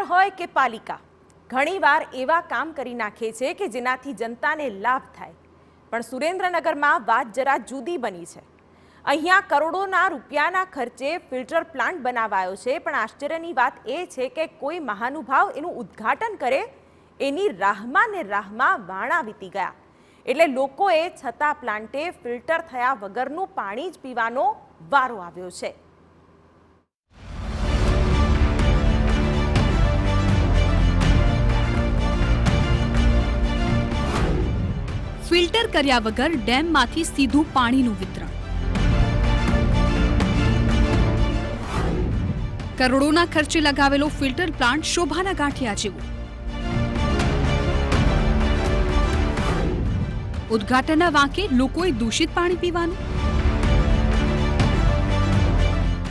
હોય કે પાલિકા, ઘણીવાર એવા કામ કરી નાખે છે કે જેનાથી જનતાને લાભ થાય, પણ સુરેન્દ્રનગરમાં વાત જરા જુદી બની છે। અહીંયા કરોડોના રૂપિયાના ખર્ચે ફિલ્ટર પ્લાન્ટ બનાવાયો છે, પણ આશ્ચર્યની વાત એ છે કે કોઈ મહાનુભાવ એનું ઉદ્ઘાટન કરે એની રાહમાં ને રાહમાં વાણા વીતી ગયા। એટલે લોકોએ છતાં પ્લાન્ટે ફિલ્ટર થયા વગરનું પાણી જ પીવાનો વારો આવ્યો છે। ફિલ્ટર કર્યા વગર ડેમમાંથી સીધું પાણીનું વિતરણ, કરોડોના ખર્ચે લગાવેલો ફિલ્ટર પ્લાન્ટ શોભાના ગાંઠિયા જેવો, ઉદ્ઘાટનના વાંકે લોકોએ દૂષિત પાણી પીવાનું।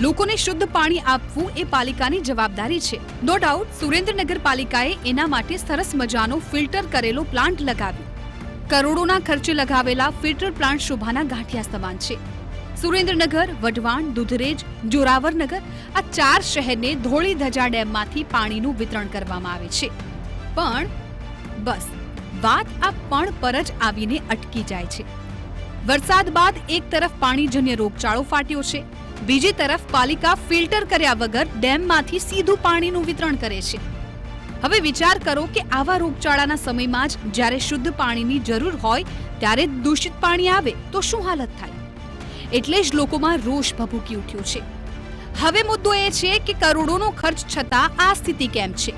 લોકોને શુદ્ધ પાણી આપવું એ પાલિકાની જવાબદારી છે। નો ડાઉટ સુરેન્દ્રનગર પાલિકાએ એના માટે સરસ મજાનો ફિલ્ટર કરેલો પ્લાન્ટ લગાવ્યો। કરોડોના ખર્ચે લગાવેલા ફિલ્ટર પ્લાન્ટ શોભાના ગાંઠિયા સમાન છે। સુરેન્દ્રનગર, વઢવાણ, દુધરેજ, જોરાવરનગર આ 4 શહેરને ધોળી ધજા ડેમમાંથી પાણીનું વિતરણ કરવામાં આવે છે। પણ બસ વાત આ પણ પર જ આવીને અટકી જાય છે। વરસાદ બાદ એક તરફ પાણીજન્ય રોગચાળો ફાટ્યો છે, બીજી તરફ પાલિકા ફિલ્ટર કર્યા વગર ડેમમાંથી સીધું પાણીનું વિતરણ કરે છે। હવે વિચાર કરો કે આવા રોગચાળાના સમયમાં જ જ્યારે શુદ્ધ પાણીની જરૂર હોય ત્યારે દૂષિત પાણી આવે તો શું હાલત થાય। એટલે જ લોકોમાં રોષ ભભૂકી ઉઠ્યો છે। હવે મુદ્દો એ છે કે કરોડોનો ખર્ચ છતાં આ સ્થિતિ કેમ છે?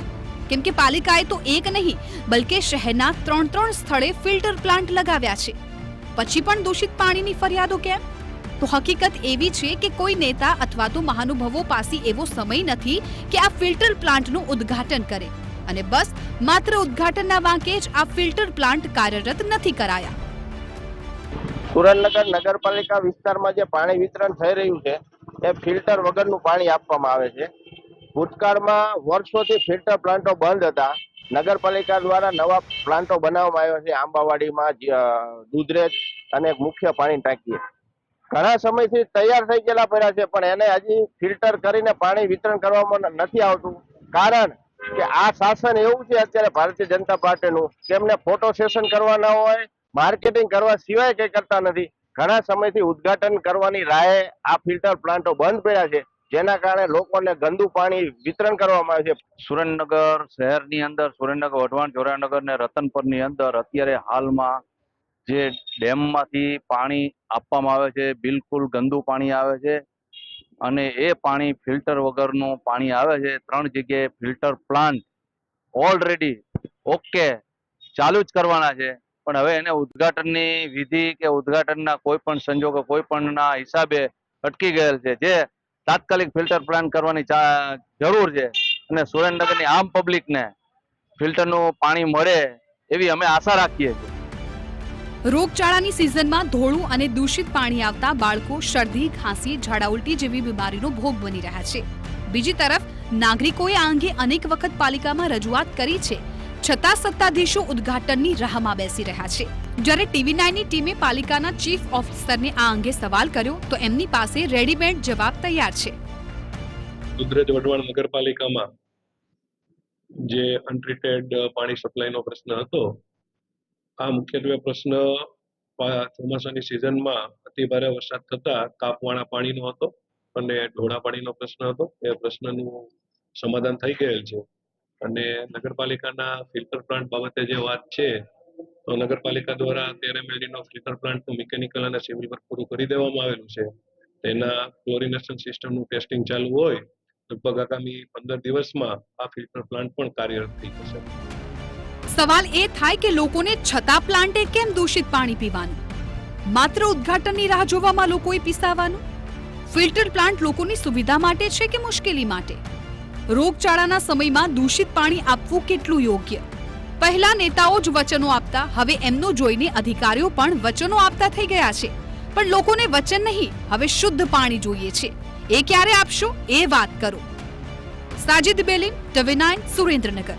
કેમ કે પાલિકાએ તો એક નહીં બલકે શહેરના 3 સ્થળે ફિલ્ટર પ્લાન્ટ લગાવ્યા છે, પછી પણ દૂષિત પાણીની ફરિયાદો કેમ? તો હકીકત એવી છે કે કોઈ નેતા અથવા તો મહાનુભાવો પાસે એવો સમય નથી કે આ ફિલ્ટર પ્લાન્ટનું ઉદ્ઘાટન કરે, અને બસ માત્ર ઉદ્ઘાટનના વાંકે જ આ ફિલ્ટર પ્લાન્ટ કાર્યરત નથી કરાયા। સુરેન્દ્રનગર નગરપાલિકા વિસ્તારમાં જે પાણી વિતરણ થઈ રહ્યું છે એ ફિલ્ટર વગરનું પાણી આપવામાં આવે છે। ભૂતકાળમાં વર્ષોથી ફિલ્ટર પ્લાન્ટો બંધ હતા। નગરપાલિકા દ્વારા નવા પ્લાન્ટો બનાવવામાં આવ્યા છે આંબાવાડીમાં, દુધરેજ અને મુખ્ય પાણી ટાંકીએ। ઘણા સમયથી તૈયાર થઈ ગયેલા પડ્યા છે, પણ એને હજી ફિલ્ટર કરીને પાણી વિતરણ કરવામાં નથી આવતું। કારણ કે આ શાસન એવું છે અત્યારે ભારતીય જનતા પાર્ટીનું કે એમને ફોટો સેશન કરવાના હોય, માર્કેટિંગ કરવા સિવાય કંઈ કરતા નથી। ઘણા સમયથી ઉદ્ઘાટન કરવાની રાહે આ ફિલ્ટર પ્લાન્ટો બંધ પડ્યા છે, જેના કારણે લોકોને ગંદુ પાણી વિતરણ કરવામાં આવે છે। સુરેન્દ્રનગર શહેરની અંદર સુરેન્દ્રનગર, વઢવાણ, જોરાનગર ને રતનપરની અંદર અત્યારે હાલમાં જે ડેમમાંથી પાણી આપવામાં આવે છે બિલકુલ ગંદુ પાણી આવે છે, અને એ પાણી ફિલ્ટર વગરનું પાણી આવે છે। 3 જગ્યાએ ફિલ્ટર પ્લાન્ટ ઓલરેડી ઓકે ચાલુ જ કરવાના છે, પણ હવે એને ઉદ્ઘાટનની વિધિ કે ઉદ્ઘાટનના કોઈ પણ સંજોગો કોઈ પણના હિસાબે અટકી ગયેલ છે, જે તાત્કાલિક ફિલ્ટર પ્લાન્ટ કરવાની જરૂર છે, અને સુરેન્દ્રનગરની આમ પબ્લિકને ફિલ્ટરનું પાણી મળે એવી અમે આશા રાખીએ છીએ। રોગચાળાની સિઝનમાં ધોળું અને દૂષિત પાણી આવતા બાળકો શરદી, ખાંસી, ઝાડા ઉલટી જેવી બીમારીનો ભોગ બની રહ્યા છે। બીજી તરફ નાગરિકોએ આ અંગે અનેક વખત પાલિકામાં રજૂઆત કરી છે, છતાં સત્તાધીશો ઉદ્ઘાટનની રાહમાં બેસી રહ્યા છે। જ્યારે TV9ની ટીમે પાલિકાના ચીફ ઓફિસરને આ અંગે સવાલ કર્યો તો એમની પાસે રેડીમેડ જવાબ તૈયાર છે। દુધરેજ વઢવાણ નગરપાલિકામાં જે અનટ્રીટેડ પાણી સપ્લાયનો પ્રશ્ન હતો, આ મુખ્યત્વે પ્રશ્ન ચોમાસાની સિઝનમાં અતિ ભારે વરસાદ થતા કાપવાળા પાણીનો હતો અને ઢોળા પાણીનો પ્રશ્ન હતો। એ પ્રશ્નનું સમાધાન થઈ ગયેલ છે, અને નગરપાલિકાના ફિલ્ટર પ્લાન્ટ બાબતે જે વાત છે તો નગરપાલિકા દ્વારા 13 MLDનો ફિલ્ટર પ્લાન્ટનું મિકેનિકલ અને સિવિલ વર્ક પૂરું કરી દેવામાં આવેલું છે। તેના ક્લોરિનેશન સિસ્ટમનું ટેસ્ટિંગ ચાલુ હોય, લગભગ આગામી 15 દિવસમાં આ ફિલ્ટર પ્લાન્ટ પણ કાર્યરત થઈ જશે। સવાલ એ થાય કે લોકોને છતાં પ્લાન્ટે કેમ દૂષિત પાણી પીવાનું? માત્ર ઉદ્ઘાટનની રાહ જોવામાં લોકોએ પીસાવાનું? ફિલ્ટર પ્લાન્ટ લોકોની સુવિધા માટે છે કે મુશ્કેલી માટે? રોગચાળાના સમયમાં દૂષિત પાણી આપવું કેટલું યોગ્ય? પહેલા નેતાઓ જ વચનો આપતા, હવે એમનો જોઈને અધિકારીઓ પણ વચનો આપતા થઈ ગયા છે, પણ લોકોને વચન નહીં, હવે શુદ્ધ પાણી જોઈએ છે। એ ક્યારે આપશો એ વાત કરો। સાજિદ બેલીમ, TV9, સુરેન્દ્રનગર।